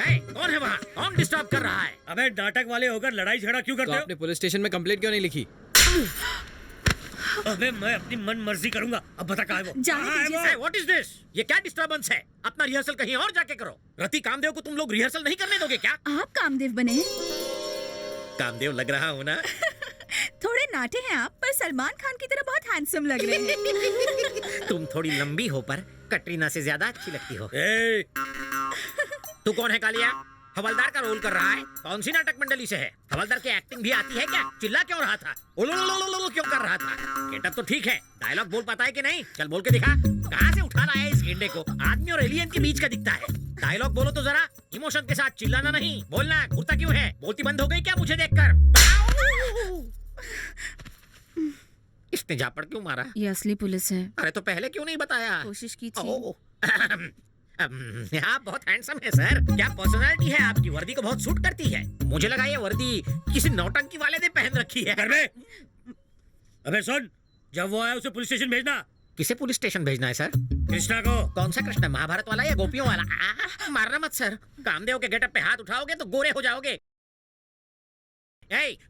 कौन है वहाँ? कौन डिस्टर्ब कर रहा है? अबे नाटक वाले होकर लड़ाई झगड़ा क्यों तो करते आपने पुलिस स्टेशन में कंप्लेंट क्यों नहीं लिखी? हो? अबे मैं अपनी मन मर्जी करूंगा। अब बता कहाँ है वो? जाने कहाँ है दीजिए वो? सर। What is this? ये क्या डिस्टर्बेंस है? अपना रिहर्सल कहीं और जाके करो। रति कामदेव को तुम लोग रिहर्सल नहीं करने दोगे क्या? आप कामदेव बने हैं? कामदेव लग रहा हूँ ना? थोड़े नाटे हैं आप, पर सलमान खान की तरह बहुत हैंडसम लग रहे हैं। तुम थोड़ी लंबी हो पर कटरीना से ज्यादा अच्छी लगती हो। ए, तू कौन है कालिया? हवलदार का रोल कर रहा है? कौन सी नाटक मंडली से है? हवलदार की एक्टिंग भी आती है क्या? चिल्ला क्यों रहा था? उलुलुलुलुलु क्यों कर रहा था? गेटअप तो ठीक है, डायलॉग बोल पाता है कि नहीं? चल बोल के दिखा। कहाँ से उठा लाया है इस गेंडे को? आदमी और एलियन के बीच का दिखता है। डायलॉग बोलो तो जरा, इमोशन के साथ, चिल्लाना नहीं। बोलना, घुरता क्यों है? बोलती बंद हो गई क्या मुझे देखकर? इसने झापड़ क्यों मारा? ये असली पुलिस है। अरे तो पहले क्यों नहीं बताया? कोशिश की थी। ओह, आप बहुत हैंडसम है सर। क्या पर्सनालिटी है आपकी? वर्दी को बहुत सूट करती है। मुझे लगा ये वर्दी किसी नौटंकी वाले ने पहन रखी है। कर बे। अबे सुन, जब वो आया उसे पुलिस स्टेशन भेजना। किसे पुलिस स्टेशन भेजना है सर? कृष्णा को। कौन सा कृष्ण? महाभारत वाला या गोपियों वाला? मारना मत सर। कामदेव के गेटअप पे हाथ उठाओगे तो गोरे हो जाओगे।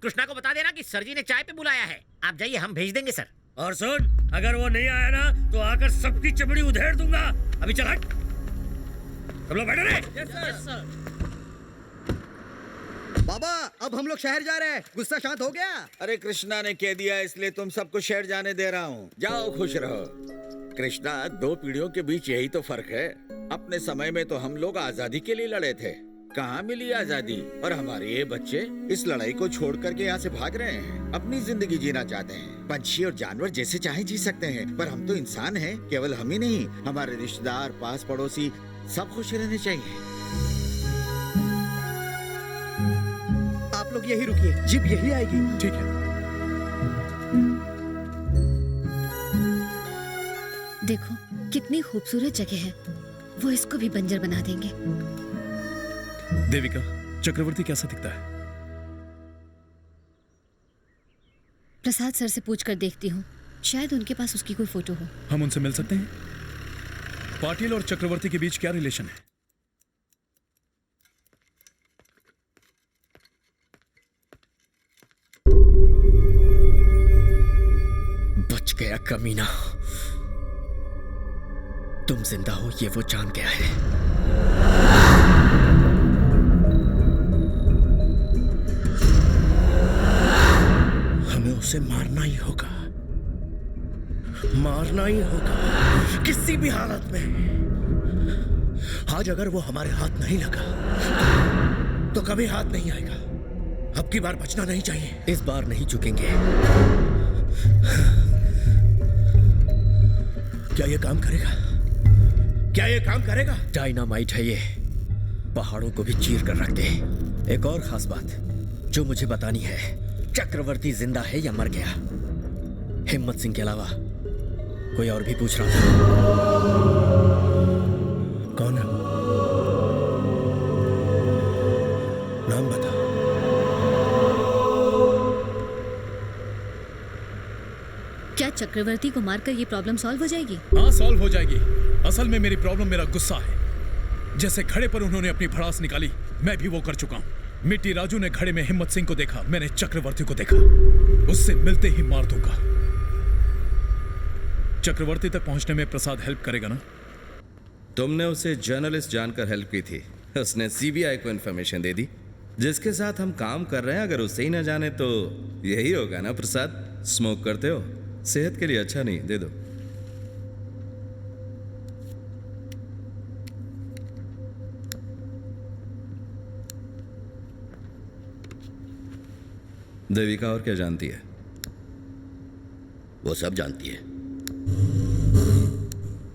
कृष्णा को बता देना कि सर जी ने चाय पे बुलाया है। आप जाइए, हम भेज देंगे सर। और सुन, अगर वो नहीं आया ना तो आकर सबकी चमड़ी उधेड़ दूंगा। अभी चल हट। सब लोग बैठे रहे। बाबा, अब हम लोग शहर जा रहे हैं। गुस्सा शांत हो गया? अरे कृष्णा ने कह दिया इसलिए तुम सबको शहर जाने दे रहा हूँ। जाओ, खुश रहो। कृष्णा, 2 पीढ़ियों के बीच यही तो फर्क है। अपने समय में तो हम लोग आजादी के लिए लड़े थे। कहाँ मिली आजादी? और हमारे ये बच्चे इस लड़ाई को छोड़ करके यहाँ से भाग रहे हैं। अपनी जिंदगी जीना चाहते हैं। पंछी और जानवर जैसे चाहे जी सकते हैं, पर हम तो इंसान हैं। केवल हम ही नहीं, हमारे रिश्तेदार, पास पड़ोसी सब खुश रहने चाहिए। आप लोग यही रुकिए, जीप यही आएगी। ठीक है। देखो कितनी खूबसूरत जगह है, वो इसको भी बंजर बना देंगे। देविका, चक्रवर्ती कैसा दिखता है? प्रसाद सर से पूछकर देखती हूँ, शायद उनके पास उसकी कोई फोटो हो। हम उनसे मिल सकते हैं? पाटिल और चक्रवर्ती के बीच क्या रिलेशन है? बच गया कमीना। तुम जिंदा हो ये वो जान गया है। हमें उसे मारना ही होगा, मारना ही होगा किसी भी हालत में। आज अगर वो हमारे हाथ नहीं लगा तो कभी हाथ नहीं आएगा। अब की बार बचना नहीं चाहिए। इस बार नहीं झुकेंगे। क्या ये काम करेगा? क्या ये काम करेगा? डायनामाइट है ये, पहाड़ों को भी चीर कर रख दे। एक और खास बात जो मुझे बतानी है, चक्रवर्ती जिंदा है या मर गया? हिम्मत सिंह के अलावा कोई और भी पूछ रहा था। कौन है? नाम बता। क्या चक्रवर्ती को मारकर ये प्रॉब्लम सॉल्व हो जाएगी? हाँ, सॉल्व हो जाएगी। असल में मेरी प्रॉब्लम मेरा गुस्सा है। जैसे घड़े पर उन्होंने अपनी भड़ास निकाली, मैं भी वो कर चुका हूँ। मिट्टी राजू ने घड़े में हिम्मत सिंह को देखा, मैंने चक्रवर्ती को देखा। उससे मिलते ही मार दूंगा। चक्रवर्ती तक पहुंचने में प्रसाद हेल्प करेगा ना? तुमने उसे जर्नलिस्ट जानकर हेल्प की थी, उसने सीबीआई को इन्फॉर्मेशन दे दी। जिसके साथ हम काम कर रहे हैं अगर उसे ही ना जाने तो यही होगा ना प्रसाद? स्मोक करते हो? सेहत के लिए अच्छा नहीं, दे दो। देविका और क्या जानती है? वो सब जानती है।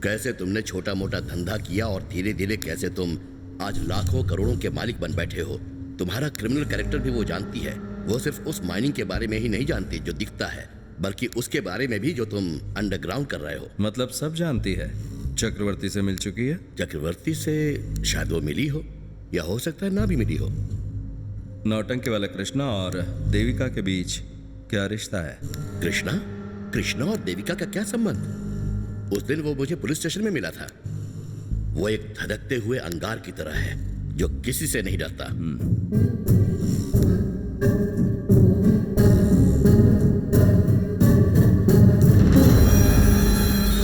कैसे तुमने छोटा मोटा धंधा किया और धीरे धीरे कैसे तुम आज लाखों करोड़ों के मालिक बन बैठे हो। तुम्हारा क्रिमिनल कैरेक्टर भी वो जानती है। वो सिर्फ उस माइनिंग के बारे में ही नहीं जानती जो दिखता है, बल्कि उसके बारे में भी जो तुम अंडरग्राउंड कर रहे हो। मतलब सब जानती है। चक्रवर्ती से मिल चुकी है? चक्रवर्ती से शायद वो मिली हो, या हो सकता है ना भी मिली हो। नौटंकी वाला कृष्णा और देविका के बीच क्या रिश्ता है? कृष्णा और देविका का क्या संबंध? उस दिन वो मुझे पुलिस स्टेशन में मिला था। वो एक धधकते हुए अंगार की तरह है जो किसी से नहीं डरता।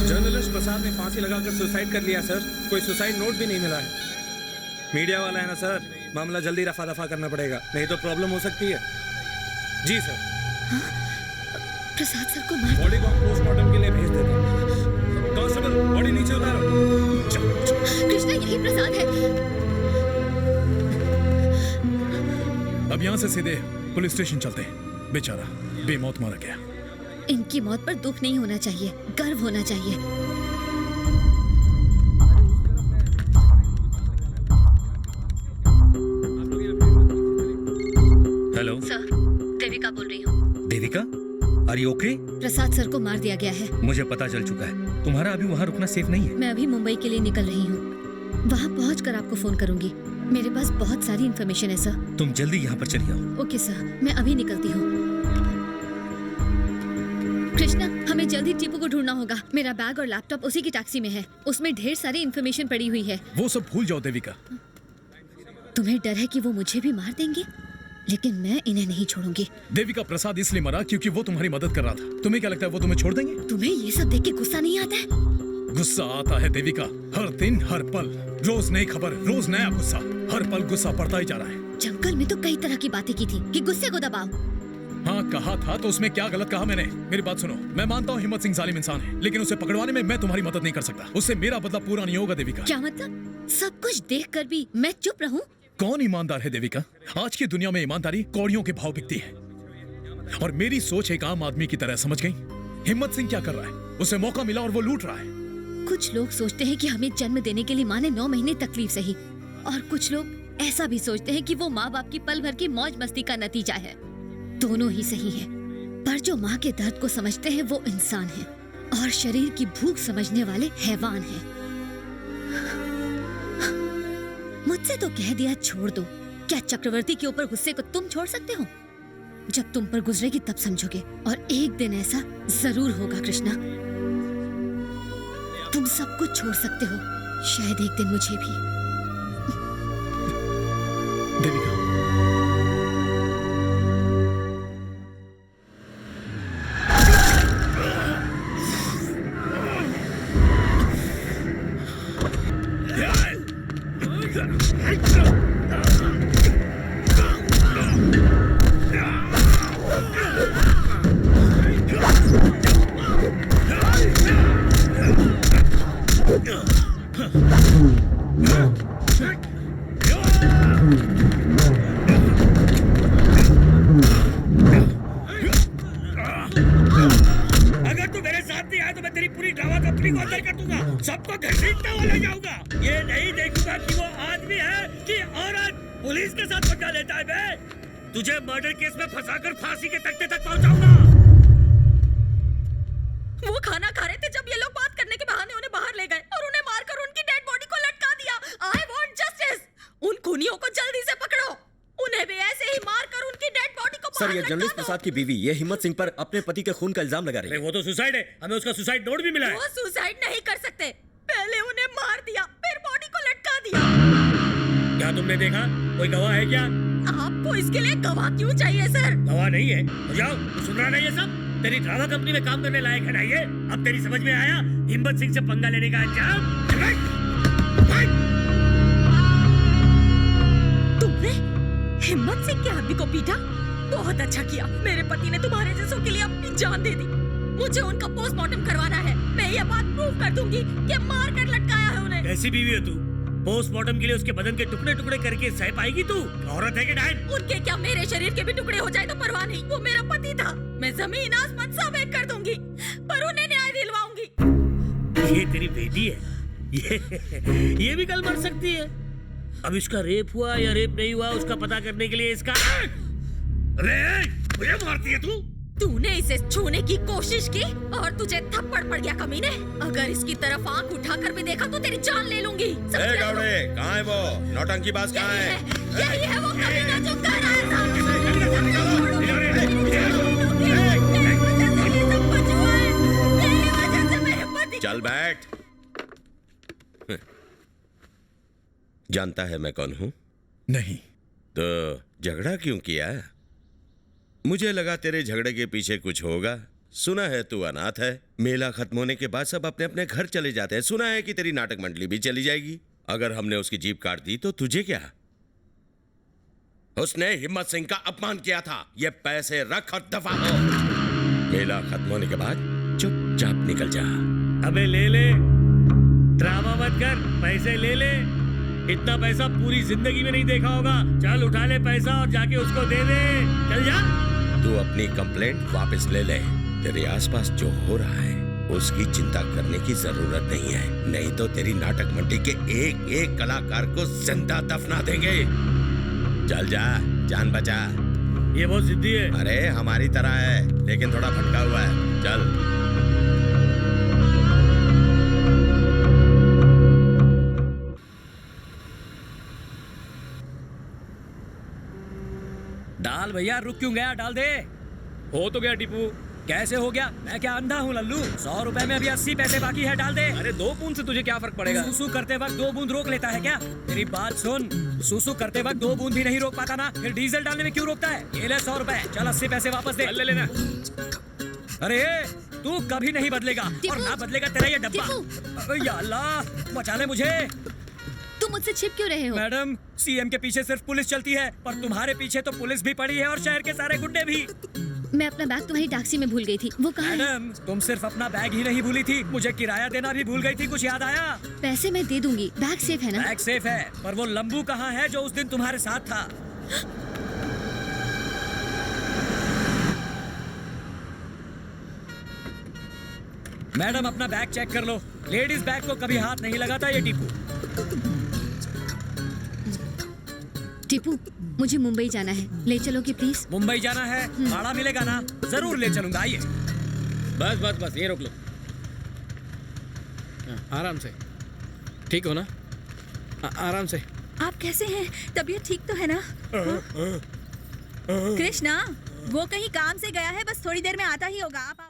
जर्नलिस्ट प्रसाद ने फांसी लगाकर सुसाइड कर लिया सर। कोई सुसाइड नोट भी नहीं मिला है। मीडिया वाला है ना सर, मामला जल्दी रफा दफा करना पड़ेगा, नहीं तो प्रॉब्लम हो सकती है। जी सर। प्रसाद सर को मार बॉडी को पोस्टमार्टम के लिए भेज देते हैं। कांस्टेबल, बॉडी नीचे उतारो। कृष्णा, यही प्रसाद है। अब यहाँ से सीधे पुलिस स्टेशन चलते हैं। बेचारा बेमौत मारा गया। इनकी मौत पर दुख नहीं होना चाहिए, गर्व होना चाहिए। हेलो सर, देविका बोल रही हूँ। Devika, are you okay? Prasad sir को मार दिया गया है। मुझे पता चल चुका है। तुम्हारा अभी वहाँ रुकना सेफ नहीं है। मैं अभी मुंबई के लिए निकल रही हूँ। वहाँ पहुँचकर आपको फोन करूंगी। मेरे पास बहुत सारी इन्फॉर्मेशन है सर। तुम जल्दी यहाँ पर चली आओ। ओके सर, मैं अभी निकलती हूँ। कृष्णा, हमें जल्दी टीपू को ढूंढना होगा। मेरा बैग और लैपटॉप उसी की टैक्सी में है। उसमें ढेर सारी इन्फॉर्मेशन पड़ी हुई है। वो सब भूल जाओ देविका। तुम्हें डर है कि वो मुझे भी मार देंगे, लेकिन मैं इन्हें नहीं छोड़ूंगी। देविका, प्रसाद इसलिए मरा क्योंकि वो तुम्हारी मदद कर रहा था। तुम्हें क्या लगता है वो तुम्हें छोड़ देंगे? तुम्हें ये सब देख के गुस्सा नहीं आता है? गुस्सा आता है देविका, हर दिन हर पल, रोज नई खबर, रोज नया गुस्सा। हर पल गुस्सा बढ़ता ही जा रहा है। जंगल में तो कई तरह की बातें की थी कि गुस्से को दबाओ। हाँ कहा था, तो उसमें क्या गलत कहा मैंने? मेरी बात सुनो, मैं मानता हूँ हिम्मत सिंह जालिम इंसान है, लेकिन उसे पकड़वाने में मैं तुम्हारी मदद नहीं कर सकता। उससे मेरा बदला पूरा नहीं होगा देविका। क्या मतलब? सब कुछ देखकर भी मैं चुप रहूं? कौन ईमानदार है देविका? आज की दुनिया में ईमानदारी कौड़ियों के भाव बिकती है। और मेरी सोच एक आम आदमी की तरह, समझ गई? हिम्मत सिंह क्या कर रहा है? उसे मौका मिला और वो लूट रहा है। कुछ लोग सोचते हैं कि हमें जन्म देने के लिए माँ ने 9 महीने तकलीफ सही, और कुछ लोग ऐसा भी सोचते हैं कि वो माँ बाप की पल भर की मौज मस्ती का नतीजा है। दोनों ही सही है, पर जो माँ के दर्द को समझते हैं वो इंसान है, और शरीर की भूख समझने वाले हैवान हैं। मुझसे तो कह दिया छोड़ दो। क्या चक्रवर्ती के ऊपर गुस्से को तुम छोड़ सकते हो? जब तुम पर गुजरेगी तब समझोगे, और एक दिन ऐसा जरूर होगा कृष्णा। तुम सब कुछ छोड़ सकते हो, शायद एक दिन मुझे भी। देविका, अगर तू मेरे साथ नहीं आया तो मैं तेरी पूरी ड्रामा कंपनी को अंदर कर दूंगा। सबको घसीटता हुआ ले जाऊंगा। ये नहीं देखूंगा कि वो आदमी है कि औरत। पुलिस के साथ पंगा लेता है बे। तुझे मर्डर केस में फंसाकर फांसी के तख्ते तक पहुंचाऊंगा। वो खाना खा रहे थे जब ये लोग बात करने के बहाने उन्हें बाहर ले गए और उन्हें मारकर उनकी डेड बॉडी को लटका दिया। I want justice. उन खूनियों को जल्दी से पकड़ो। उन्हें भी ऐसे ही मारकर उनकी डेड बॉडी को सर, ये जर्नलिस्ट प्रसाद की बीवी, ये हिम्मत सिंह पर अपने पति के खून का इल्जाम लगा रही है। वो तो सुसाइड है, हमें उसका सुसाइड नोट भी मिला है। वो सुसाइड नहीं कर सकते। पहले उन्हें मार दिया, फिर बॉडी को लटका दिया। क्या तुमने देखा? कोई गवाह है क्या? आपको इसके लिए गवाह क्यों चाहिए सर? गवाह नहीं है तो जाओ। सुन रहा नहीं ये सब? तेरी ड्रामा कंपनी में काम करने लायक है ना ये? अब तेरी समझ में आया हिम्मत सिंह से पंगा लेने का अंजाम? तुमने हिम्मत सिंह के आदमी को पीटा? बहुत अच्छा किया। मेरे पति ने तुम्हारे जैसों के लिए अपनी जान दे दी। मुझे उनका पोस्टमार्टम करवाना है। मैं ये बात प्रूव कर दूंगी कि मार कर लटकाया है उन्हें। कैसी बीवी है तू? पोस्टमार्टम के लिए उसके बदन के टुकड़े टुकड़े करके सह पाएगी तू? औरत है कि डायन? उनके क्या मेरे शरीर के भी टुकड़े हो जाए तो परवाह नहीं। वो मेरा पति था। मैं जमीन आसमान सब एक कर दूंगी, पर उन्हें न्याय दिलवाऊंगी। ये तेरी बेटी है, ये भी कल मर सकती है। अब इसका रेप हुआ या रेप नहीं हुआ उसका पता करने के लिए इसका मुझे मारती है तू? तूने इसे छूने की कोशिश की और तुझे थप्पड़ पड़ गया कमीने। अगर इसकी तरफ आंख उठाकर भी देखा तो तेरी जान ले लूंगी। कहाँ है वो नौटंकी बाज? कहाँ है? यही है वो कमीना जो कर रहा था। चल बैठ। जानता है मैं कौन हूँ? नहीं। तो झगड़ा क्यों किया? मुझे लगा तेरे झगड़े के पीछे कुछ होगा। सुना है तू अनाथ है। मेला खत्म होने के बाद सब अपने अपने घर चले जाते हैं। सुना है कि तेरी नाटक मंडली भी चली जाएगी। अगर हमने उसकी जीप काट दी तो तुझे क्या? उसने हिम्मत सिंह का अपमान किया था। ये पैसे रख और दफा हो। मेला खत्म होने के बाद चुपचाप निकल जा। अबे ले ले, ड्रामा मत कर, पैसे ले ले। इतना पैसा पूरी जिंदगी में नहीं देखा होगा। चल उठा ले पैसा और जाके उसको दे दे। चल जा। तू अपनी कंप्लेंट वापस ले ले। तेरे आसपास जो हो रहा है उसकी चिंता करने की जरूरत नहीं है, नहीं तो तेरी नाटक मंडी के एक एक कलाकार को जिंदा दफना देंगे। चल जा, जान बचा। ये बहुत जिद्दी है। अरे हमारी तरह है, लेकिन थोड़ा भटका हुआ है। चल। डाल भैया, रुक क्यों गया? डाल दे। हो तो गया टीपू। कैसे हो गया? मैं क्या अंधा हूँ लल्लू? 100 रुपए में अभी 80 पैसे बाकी है, डाल दे। अरे 2 बूंद से तुझे क्या फर्क पड़ेगा? सूसू करते वक्त 2 बूंद रोक लेता है क्या? मेरी बात सुन, सूसू करते वक्त 2 बूंद भी नहीं रोक पाता ना, फिर डीजल डालने में क्यों रोकता है? ये ले 100 रुपए, चल 80 पैसे वापस दे। ले लेना। अरे तू कभी नहीं बदलेगा और ना बदलेगा तेरा ये डब्बा। या अल्लाह, बचा ले मुझे। तुम मुझसे छिप क्यों रहे हो? मैडम, सीएम के पीछे सिर्फ पुलिस चलती है, पर तुम्हारे पीछे तो पुलिस भी पड़ी है और शहर के सारे गुंडे भी। मैं अपना बैग तुम्हारी टैक्सी में भूल गई थी। वो कहाँ है? मैडम, तुम सिर्फ अपना बैग ही नहीं भूली थी, मुझे किराया देना भी भूल गई थी। कुछ याद आया? पैसे मैं दे दूंगी, बैग सेफ है ना? बैग सेफ है, पर वो लंबू कहाँ है जो उस दिन तुम्हारे साथ था? मैडम, अपना बैग चेक कर लो। लेडीज बैग को कभी हाथ नहीं लगाता ये टीपू। टीपू, मुझे मुंबई जाना है, ले चलोगे प्लीज? मुंबई जाना है? भाड़ा मिलेगा ना? जरूर ले चलूंगा। आइए। बस बस बस, ये रोक लो। आराम से। ठीक हो ना? आराम से। आप कैसे हैं? तबीयत ठीक तो है ना? कृष्णा, वो कहीं काम से गया है, बस थोड़ी देर में आता ही होगा। आप आओ।